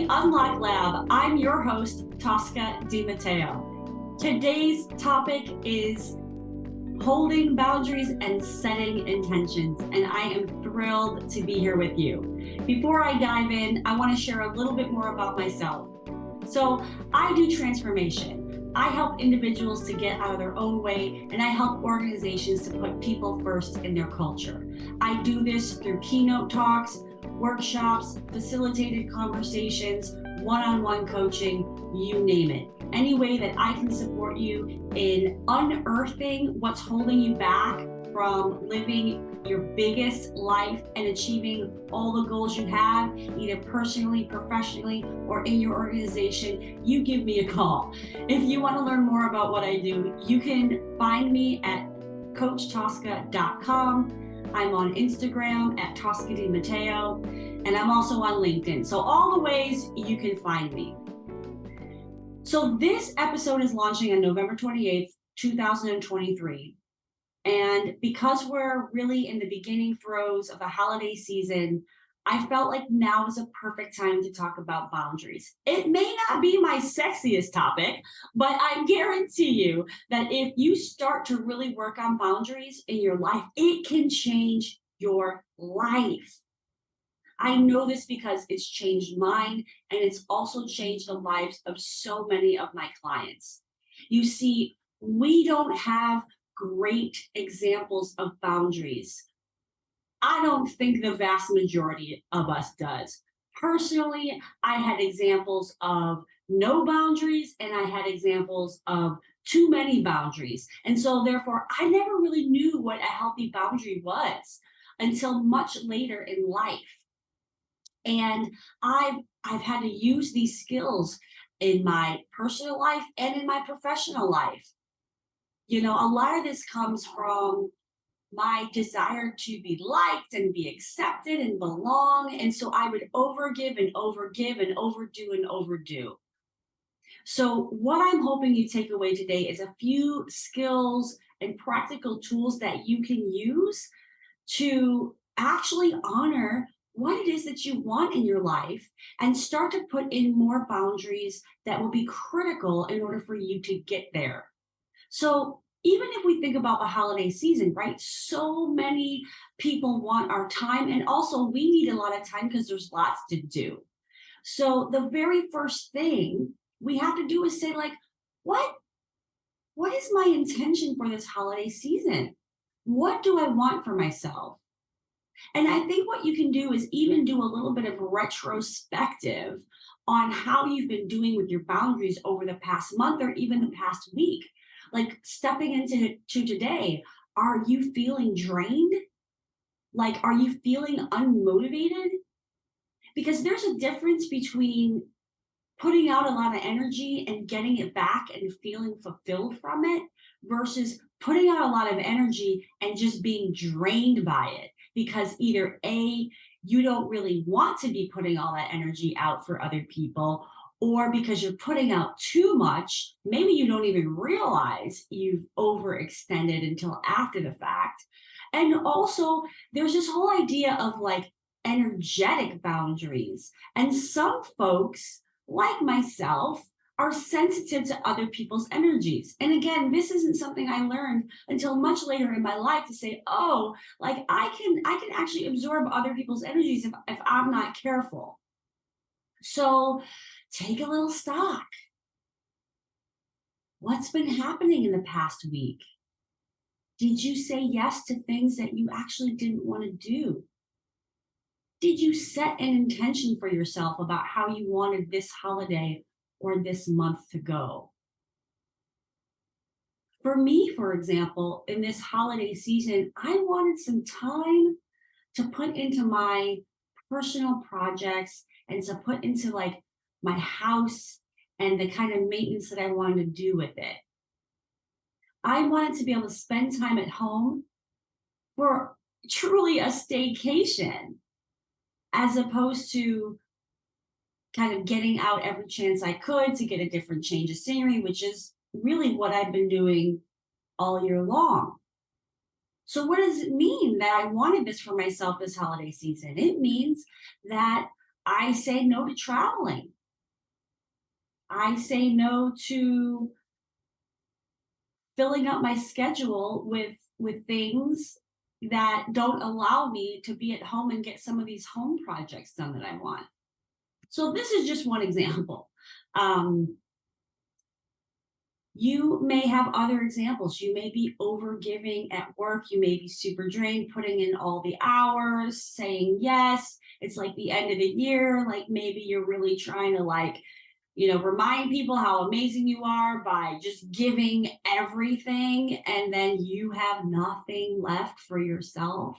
Unlock Lab. I'm your host, Tosca Matteo. Today's topic is holding boundaries and setting intentions, and I am thrilled to be here with you. Before I dive in, I want to share a little bit more about myself. So I do transformation. I help individuals to get out of their own way, and I help organizations to put people first in their culture. I do this through keynote talks, workshops, facilitated conversations, one-on-one coaching, you name it. Any way that I can support you in unearthing what's holding you back from living your biggest life and achieving all the goals you have, either personally, professionally, or in your organization, you give me a call. If you want to learn more about what I do, you can find me at coachtosca.com. I'm on Instagram at Tosca Matteo, and I'm also on LinkedIn. So all the ways you can find me. So this episode is launching on November 28th, 2023. And because we're really in the beginning throes of the holiday season, I felt like now was a perfect time to talk about boundaries. It may not be my sexiest topic, but I guarantee you that if you start to really work on boundaries in your life, it can change your life. I know this because it's changed mine, and it's also changed the lives of so many of my clients. You see, we don't have great examples of boundaries. I don't think the vast majority of us does. Personally, I had examples of no boundaries, and I had examples of too many boundaries. And so therefore, I never really knew what a healthy boundary was until much later in life. And I've had to use these skills in my personal life and in my professional life. You know, a lot of this comes from my desire to be liked and be accepted and belong. And so I would overgive and overgive and overdo and overdo. So what I'm hoping you take away today is a few skills and practical tools that you can use to actually honor what it is that you want in your life and start to put in more boundaries that will be critical in order for you to get there. So even if we think about the holiday season, right? So many people want our time, and also we need a lot of time because there's lots to do. So the very first thing we have to do is say, like, what is my intention for this holiday season? What do I want for myself? And I think what you can do is even do a little bit of retrospective on how you've been doing with your boundaries over the past month or even the past week. Like stepping into today, are you feeling drained? Like, are you feeling unmotivated? Because there's a difference between putting out a lot of energy and getting it back and feeling fulfilled from it versus putting out a lot of energy and just being drained by it. Because either A, you don't really want to be putting all that energy out for other people, or because you're putting out too much, maybe you don't even realize you've overextended until after the fact. And also, there's this whole idea of like energetic boundaries. And some folks, like myself, are sensitive to other people's energies. And again, this isn't something I learned until much later in my life to say, oh, like I can actually absorb other people's energies if I'm not careful. So take a little stock. What's been happening in the past week? Did you say yes to things that you actually didn't want to do? Did you set an intention for yourself about how you wanted this holiday or this month to go? For me, for example, in this holiday season, I wanted some time to put into my personal projects and to put into like my house and the kind of maintenance that I wanted to do with it. I wanted to be able to spend time at home for truly a staycation, as opposed to kind of getting out every chance I could to get a different change of scenery, which is really what I've been doing all year long. So what does it mean that I wanted this for myself this holiday season? It means that I say no to traveling. I say no to filling up my schedule with things that don't allow me to be at home and get some of these home projects done that I want. So this is just one example. Um, you may have other examples. You may be over giving at work. You may be super drained, putting in all the hours, saying yes. It's like the end of the year. Like maybe you're really trying to remind people how amazing you are by just giving everything, and then you have nothing left for yourself.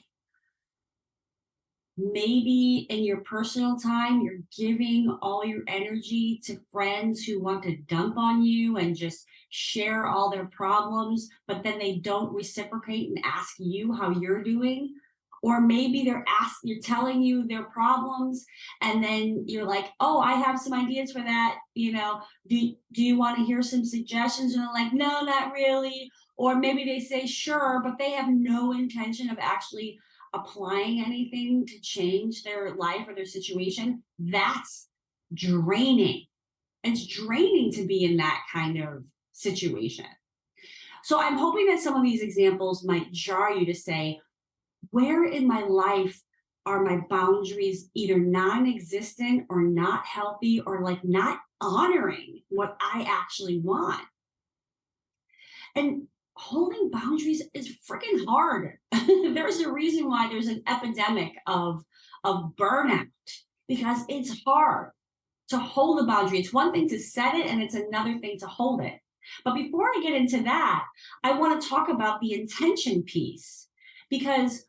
Maybe in your personal time, you're giving all your energy to friends who want to dump on you and just share all their problems, but then they don't reciprocate and ask you how you're doing. Or maybe you're telling you their problems, and then you're like, oh, I have some ideas for that. Do you want to hear some suggestions? And they're like, no, not really. Or maybe they say sure, but they have no intention of actually applying anything to change their life or their situation. That's draining. It's draining to be in that kind of situation. So I'm hoping that some of these examples might jar you to say, where in my life are my boundaries either non-existent or not healthy or like not honoring what I actually want? And holding boundaries is freaking hard. There's a reason why there's an epidemic of burnout, because it's hard to hold a boundary. It's one thing to set it, and it's another thing to hold it. But before I get into that, I want to talk about the intention piece, because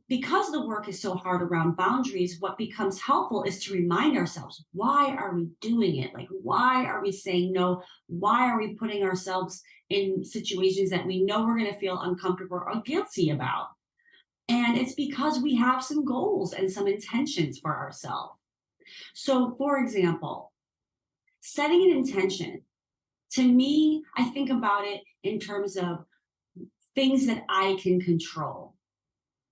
because the work is so hard around boundaries, what becomes helpful is to remind ourselves, why are we doing it? Like, why are we saying no? Why are we putting ourselves in situations that we know we're going to feel uncomfortable or guilty about? And it's because we have some goals and some intentions for ourselves. So, for example, setting an intention, to me, I think about it in terms of things that I can control.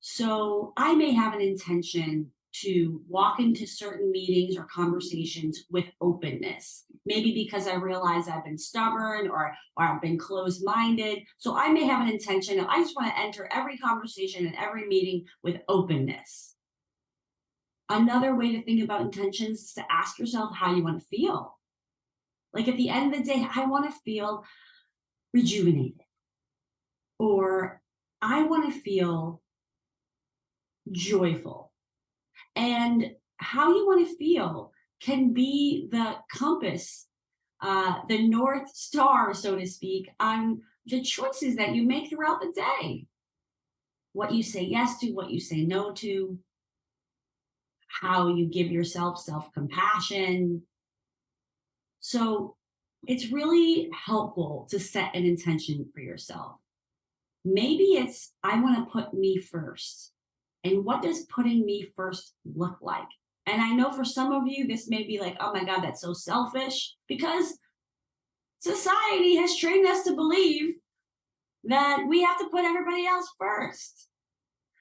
So I may have an intention to walk into certain meetings or conversations with openness. Maybe because I realize I've been stubborn or I've been closed minded. So I may have an intention of I just want to enter every conversation and every meeting with openness. Another way to think about intentions is to ask yourself how you want to feel. Like at the end of the day, I want to feel rejuvenated, or I want to feel joyful. And how you want to feel can be the compass, the North Star, so to speak, on the choices that you make throughout the day. What you say yes to, what you say no to, how you give yourself self compassion. So it's really helpful to set an intention for yourself. Maybe it's, I want to put me first. And what does putting me first look like? And I know for some of you, this may be like, oh my God, that's so selfish, because society has trained us to believe that we have to put everybody else first.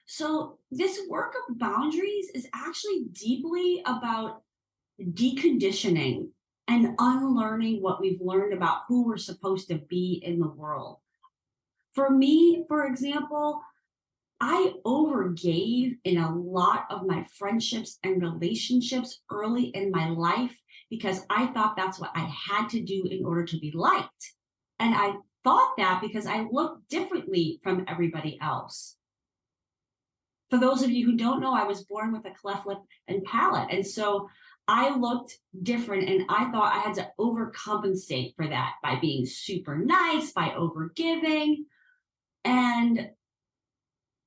So, this work of boundaries is actually deeply about deconditioning and unlearning what we've learned about who we're supposed to be in the world. For me, for example, I overgave in a lot of my friendships and relationships early in my life because I thought that's what I had to do in order to be liked. And I thought that because I looked differently from everybody else. For those of you who don't know, I was born with a cleft lip and palate. And so I looked different, and I thought I had to overcompensate for that by being super nice, by overgiving. And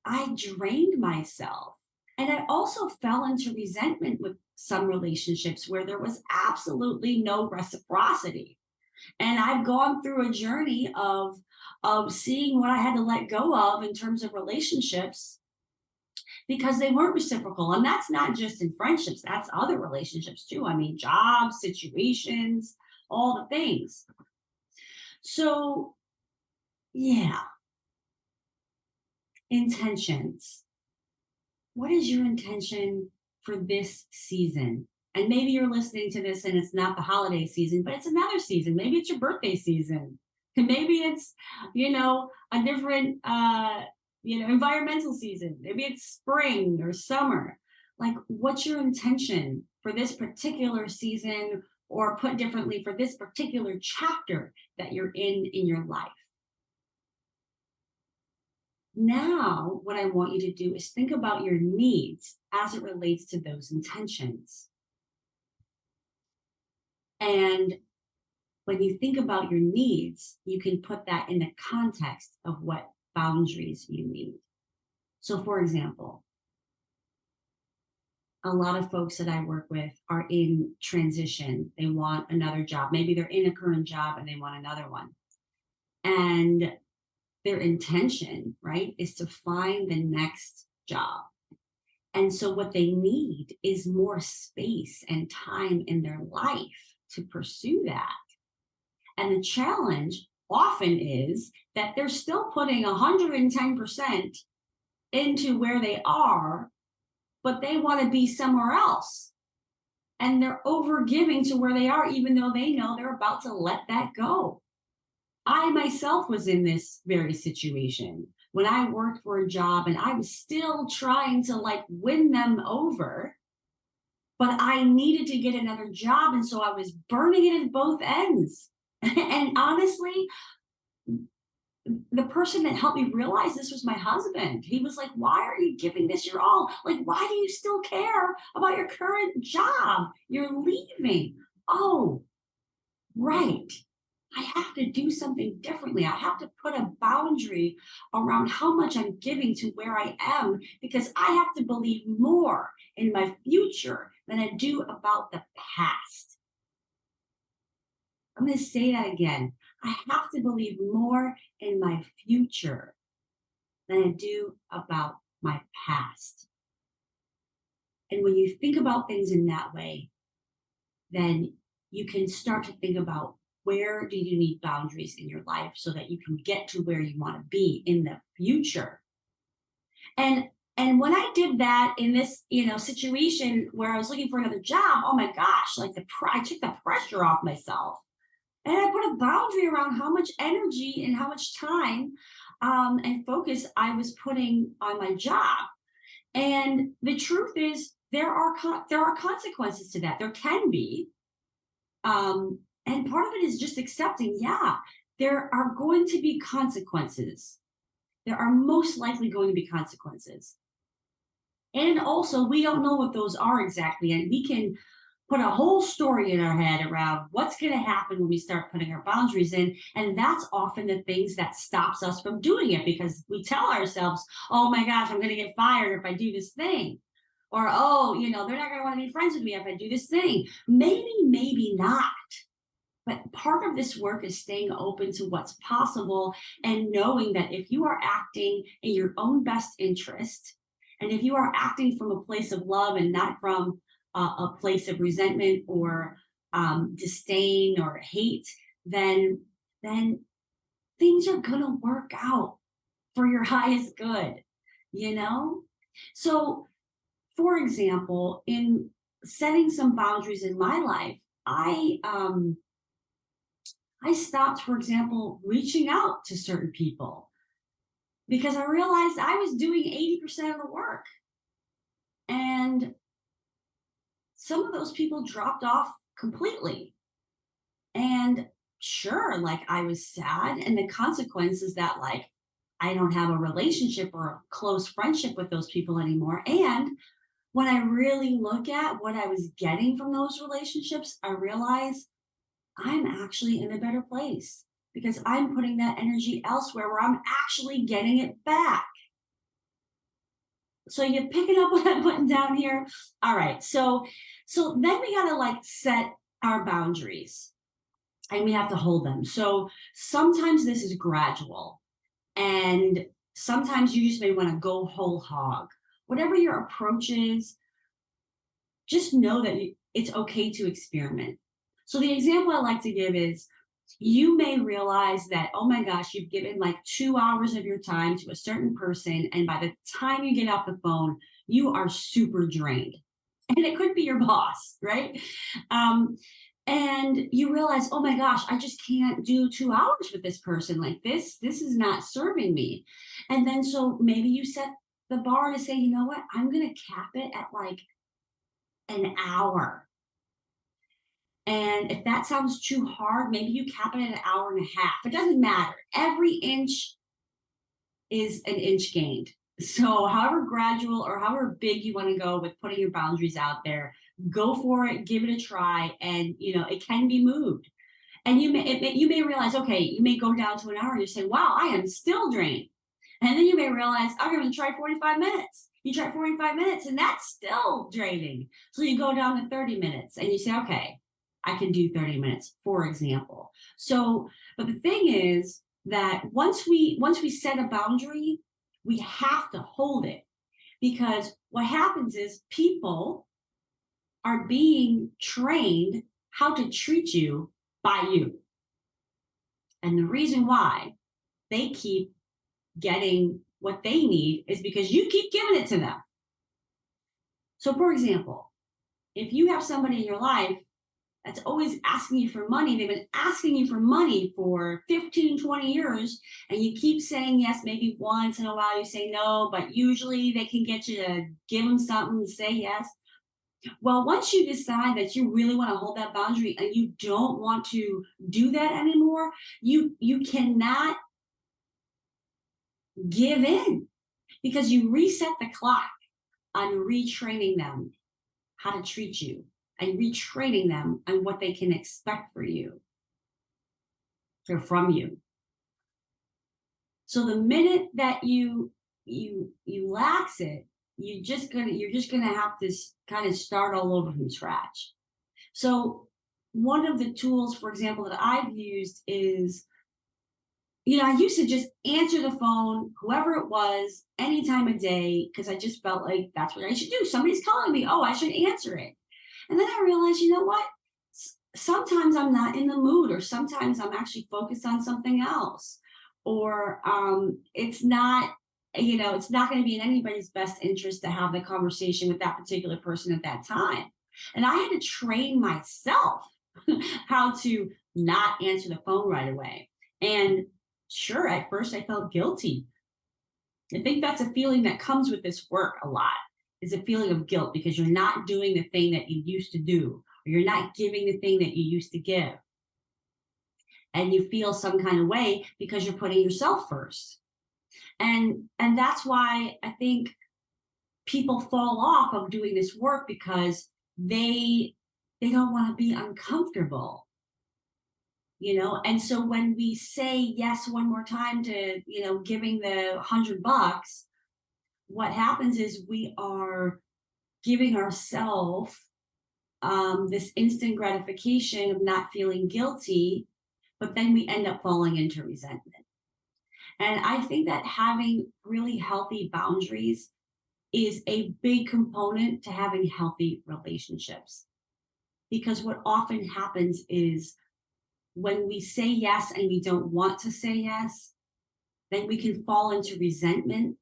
I drained myself. And I also fell into resentment with some relationships where there was absolutely no reciprocity. And I've gone through a journey of seeing what I had to let go of in terms of relationships because they weren't reciprocal. And that's not just in friendships, that's other relationships too. I mean, jobs, situations, all the things. So, yeah, intentions. What is your intention for this season? And maybe you're listening to this and it's not the holiday season, but it's another season. Maybe it's your birthday season. And maybe it's, a different, environmental season. Maybe it's spring or summer. Like, what's your intention for this particular season, or put differently, for this particular chapter that you're in your life? Now, what I want you to do is think about your needs as it relates to those intentions. And when you think about your needs, you can put that in the context of what boundaries you need. So, for example, a lot of folks that I work with are in transition. They want another job. Maybe they're in a current job and they want another one. And their intention, right, is to find the next job. And so what they need is more space and time in their life to pursue that. And the challenge often is that they're still putting 110% into where they are, but they want to be somewhere else. And they're over giving to where they are, even though they know they're about to let that go. I myself was in this very situation when I worked for a job and I was still trying to win them over, but I needed to get another job. And so I was burning it at both ends. And honestly, the person that helped me realize this was my husband. He was like, "Why are you giving this your all? Like, why do you still care about your current job? You're leaving." Oh, right. I have to do something differently. I have to put a boundary around how much I'm giving to where I am, because I have to believe more in my future than I do about the past. I'm going to say that again. I have to believe more in my future than I do about my past. And when you think about things in that way, then you can start to think about, where do you need boundaries in your life so that you can get to where you want to be in the future. And when I did that in this, situation where I was looking for another job, oh my gosh, I took the pressure off myself. And I put a boundary around how much energy and how much time and focus I was putting on my job. And the truth is, there are consequences to that. There can be, and part of it is just accepting. Yeah, there are going to be consequences. There are most likely going to be consequences. And also, we don't know what those are exactly. And we can put a whole story in our head around what's going to happen when we start putting our boundaries in. And that's often the things that stops us from doing it, because we tell ourselves, oh my gosh, I'm going to get fired if I do this thing. Or, oh, they're not going to want to be friends with me if I do this thing. Maybe, maybe not. But part of this work is staying open to what's possible and knowing that if you are acting in your own best interest, and if you are acting from a place of love and not from a place of resentment or disdain or hate, then things are going to work out for your highest good, So, for example, in setting some boundaries in my life, I stopped, for example, reaching out to certain people because I realized I was doing 80% of the work. And some of those people dropped off completely. And sure, I was sad. And the consequence is that, I don't have a relationship or a close friendship with those people anymore. And when I really look at what I was getting from those relationships, I realize I'm actually in a better place because I'm putting that energy elsewhere where I'm actually getting it back. So you're picking up what I'm putting down here? All right. So then we got to set our boundaries and we have to hold them. So sometimes this is gradual, and sometimes you just may want to go whole hog. Whatever your approach is, just know that it's okay to experiment. So the example I like to give is, you may realize that, oh my gosh, you've given 2 hours of your time to a certain person. And by the time you get off the phone, you are super drained. and it could be your boss, right? Um, and you realize, oh my gosh, I just can't do 2 hours with this person. Like this is not serving me. And then so maybe you set the bar to say, you know what, I'm going to cap it at like an hour. And if that sounds too hard, maybe you cap it at an hour and a half. It doesn't matter. Every inch is an inch gained. So, however gradual or however big you want to go with putting your boundaries out there, go for it, give it a try, and it can be moved. And you may realize, okay, you may go down to an hour and you say, wow, I am still drained. And then you may realize, I'm going to try 45 minutes. You try 45 minutes and that's still draining. So you go down to 30 minutes and you say, okay, I can do 30 minutes, for example. So, but the thing is that once we set a boundary, we have to hold it, because what happens is people are being trained how to treat you by you. And the reason why they keep getting what they need is because you keep giving it to them. So, for example, if you have somebody in your life that's always asking you for money, they've been asking you for money for 15, 20 years, and you keep saying yes, maybe once in a while you say no, but usually they can get you to give them something, say yes. Well, once you decide that you really want to hold that boundary and you don't want to do that anymore, you cannot give in, because you reset the clock on retraining them how to treat you and retraining them on what they can expect for you or from you. So the minute that you lax it, you're just gonna have to kind of start all over from scratch. So one of the tools, for example, that I've used is, I used to just answer the phone, whoever it was, any time of day, because I just felt like that's what I should do. Somebody's calling me. Oh, I should answer it. And then I realized, you know what? Sometimes I'm not in the mood, or sometimes I'm actually focused on something else, or it's not going to be in anybody's best interest to have the conversation with that particular person at that time. And I had to train myself how to not answer the phone right away. And sure, at first I felt guilty. I think that's a feeling that comes with this work a lot, is a feeling of guilt because you're not doing the thing that you used to do, or you're not giving the thing that you used to give. And you feel some kind of way because you're putting yourself first. And that's why I think people fall off of doing this work, because they don't want to be uncomfortable. And so when we say yes one more time to giving the $100, what happens is we are giving ourselves this instant gratification of not feeling guilty, but then we end up falling into resentment. And I think that having really healthy boundaries is a big component to having healthy relationships, because what often happens is when we say yes and we don't want to say yes, then we can fall into resentment.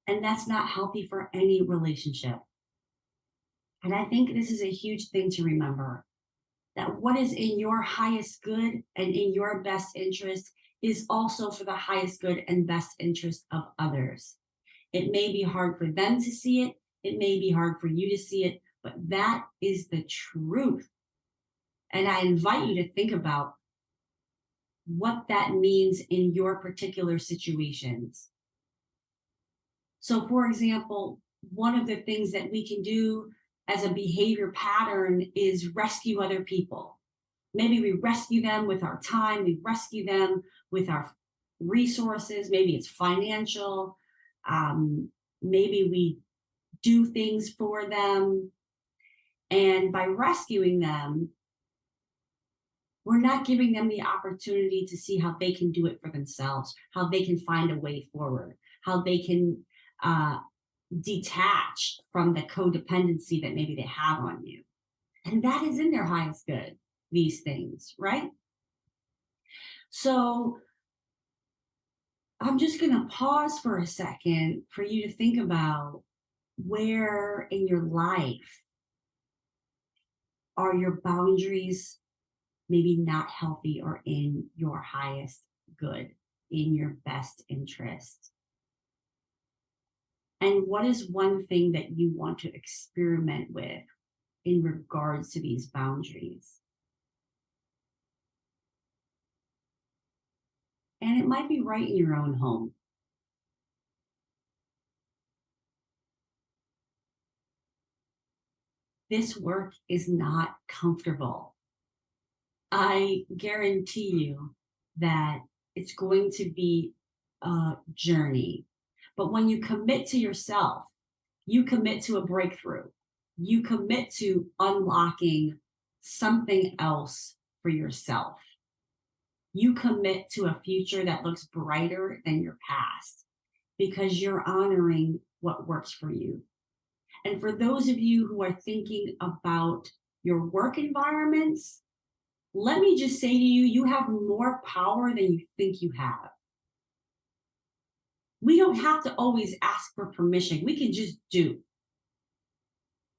And that's not healthy for any relationship. And I think this is a huge thing to remember, that what is in your highest good and in your best interest is also for the highest good and best interest of others. It may be hard for them to see it, it may be hard for you to see it, but that is the truth. And I invite you to think about what that means in your particular situations. So, for example, one of the things that we can do as a behavior pattern is rescue other people. Maybe we rescue them with our time, we rescue them with our resources, maybe it's financial, maybe we do things for them. And by rescuing them, we're not giving them the opportunity to see how they can do it for themselves, how they can find a way forward, how they can uh, detach from the codependency that maybe they have on you. And that is in their highest good, these things, right? So I'm just going to pause for a second for you to think about Where in your life are your boundaries maybe not healthy or in your highest good, in your best interest? And what is one thing that you want to experiment with in regards to these boundaries? And it might be right in your own home. This work is not comfortable. I guarantee you that it's going to be a journey. But when you commit to yourself, you commit to a breakthrough, you commit to unlocking something else for yourself. You commit to a future that looks brighter than your past because you're honoring what works for you. And for those of you who are thinking about your work environments, let me just say to you, you have more power than you think you have. We don't have to always ask for permission. We can just do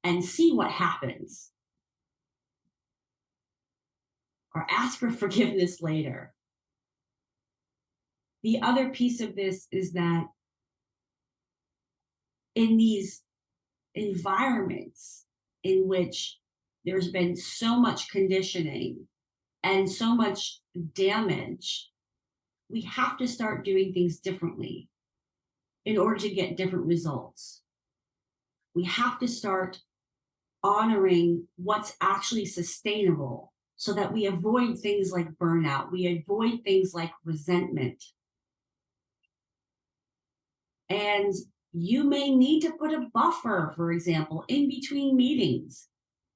and see what happens, or ask for forgiveness later. The other piece of this is that in these environments in which there's been so much conditioning and so much damage, we have to start doing things differently in order to get different results. We have to start honoring what's actually sustainable so that we avoid things like burnout, we avoid things like resentment. And you may need to put a buffer, for example, in between meetings,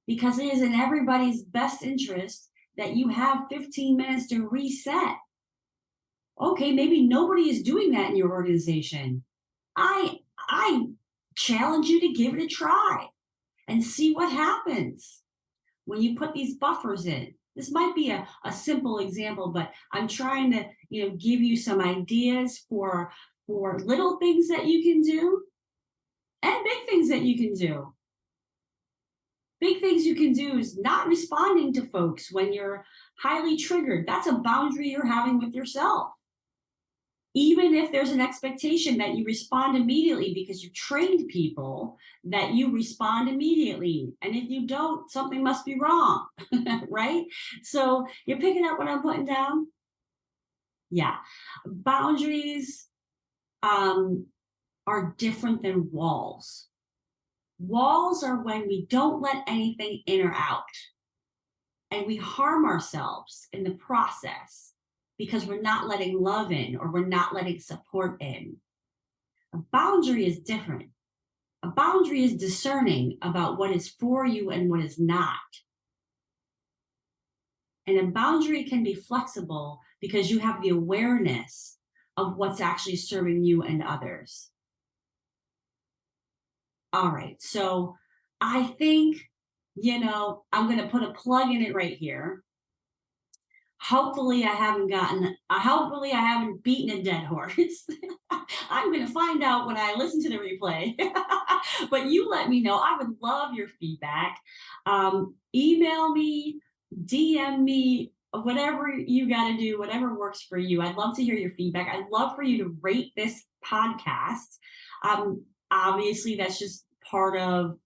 because it is in everybody's best interest that you have 15 minutes to reset. Okay, maybe nobody is doing that in your organization. I challenge you to give it a try and see what happens when you put these buffers in. This might be a simple example, but I'm trying to, give you some ideas for little things that you can do and big things that you can do. Big things you can do is not responding to folks when you're highly triggered. That's a boundary you're having with yourself. Even if there's an expectation that you respond immediately because you trained people that you respond immediately. And if you don't, something must be wrong, right? So you're picking up what I'm putting down? Yeah. Boundaries are different than walls. Walls are when we don't let anything in or out, and we harm ourselves in the process because we're not letting love in or we're not letting support in. A boundary is different. A boundary is discerning about what is for you and what is not. And a boundary can be flexible because you have the awareness of what's actually serving you and others. All right. So I think, I'm going to put a plug in it right here. Hopefully hopefully I haven't beaten a dead horse. I'm going to find out when I listen to the replay. But you let me know. I would love your feedback. Email me, DM me, whatever you got to do, whatever works for you. I'd love to hear your feedback. I'd love for you to rate this podcast. Obviously, that's just part of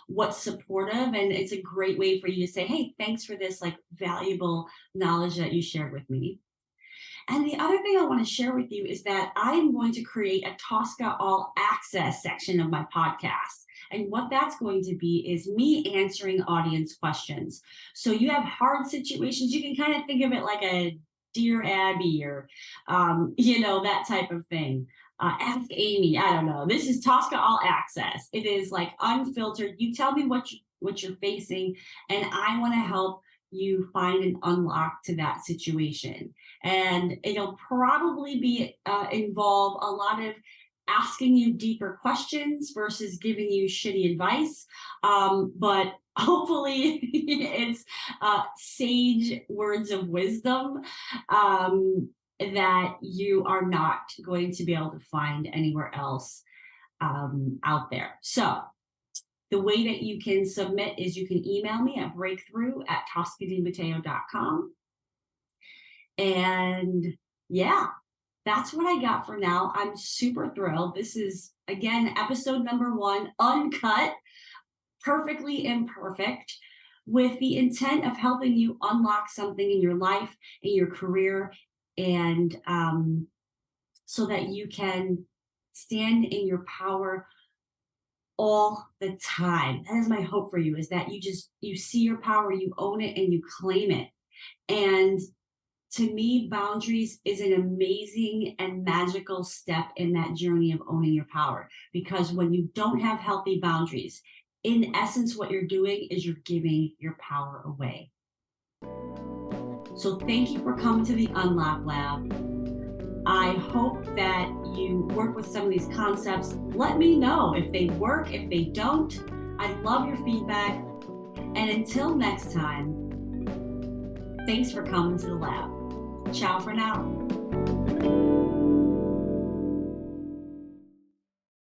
what's supportive, and it's a great way for you to say, hey, thanks for this like valuable knowledge that you shared with me. And the other thing I want to share with you is that I am going to create a Tosca All Access section of my podcast. And what that's going to be is me answering audience questions. So you have hard situations, you can kind of think of it like a Dear Abby or, that type of thing. Ask Amy. I don't know. This is Tosca All Access. It is like unfiltered. You tell me what you're facing, and I want to help you find an unlock to that situation. And it'll probably be involve a lot of asking you deeper questions versus giving you shitty advice. But hopefully it's sage words of wisdom that you are not going to be able to find anywhere else. out there. So the way that you can submit is you can email me at breakthrough@toscadimateo.com. And yeah, that's what I got for now. I'm super thrilled. This is, again, episode number 1, uncut, perfectly imperfect, with the intent of helping you unlock something in your life, in your career, and so that you can stand in your power all the time. That is my hope for you, is that you see your power, you own it, and you claim it. And to me, boundaries is an amazing and magical step in that journey of owning your power. Because when you don't have healthy boundaries, in essence, what you're doing is you're giving your power away. So thank you for coming to the Unlock Lab. I hope that you work with some of these concepts. Let me know if they work, if they don't. I love your feedback. And until next time, thanks for coming to the lab. Ciao for now.